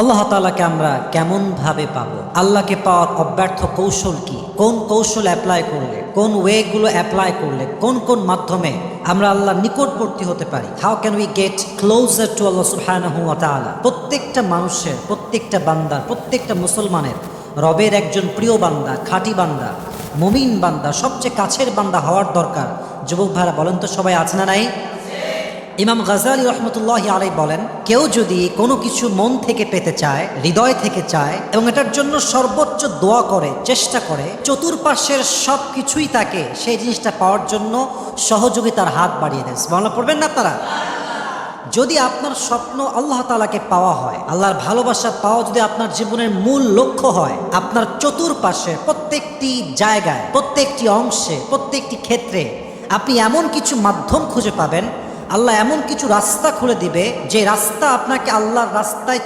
আল্লাহ তাআলাকে আমরা কেমন ভাবে পাবো? আল্লাহকে পাওয়ার অব্যর্থ কৌশল কি? কোন কৌশল অ্যাপ্লাই করলে, কোন ওয়েগুলো অ্যাপ্লাই করলে, কোন কোন মাধ্যমে আমরা আল্লাহর নিকটবর্তী হতে পারি? How can we get closer to Allah সুবহানাহু ওয়া তাআলা? প্রত্যেকটা মানুষের, প্রত্যেকটা বান্দার, প্রত্যেকটা মুসলমানের রবের একজন প্রিয় বান্দা, খাঁটি বান্দা, মুমিন বান্দা, সবচেয়ে কাছের বান্দা হওয়ার দরকার। যুবক ভাইরা বলেন তো, সবাই আছে না নাই? ইমাম গাজালি রহমতুল্লাহি আলাইহি বলেন, কেউ যদি কোনো কিছু মন থেকে পেতে চায়, হৃদয় থেকে চায় এবং এটার জন্য সর্বোচ্চ দোয়া করে, চেষ্টা করে, চতুর্পাশের সব কিছুই তাকে সেই জিনিসটা পাওয়ার জন্য সহযোগিতার হাত বাড়িয়ে দেয়। সুবহানাল্লাহ পড়বেন না আপনারা? যদি আপনার স্বপ্ন আল্লাহ তাআলাকে পাওয়া হয়, আল্লাহর ভালোবাসা পাওয়া যদি আপনার জীবনের মূল লক্ষ্য হয়, আপনার চতুর্পাশে প্রত্যেকটি জায়গায়, প্রত্যেকটি অংশে, প্রত্যেকটি ক্ষেত্রে আপনি এমন কিছু মাধ্যম খুঁজে পাবেন, আল্লাহ এমন কিছু রাস্তা খুলে দিবে যে রাস্তা আপনাকে আল্লাহর রাস্তায়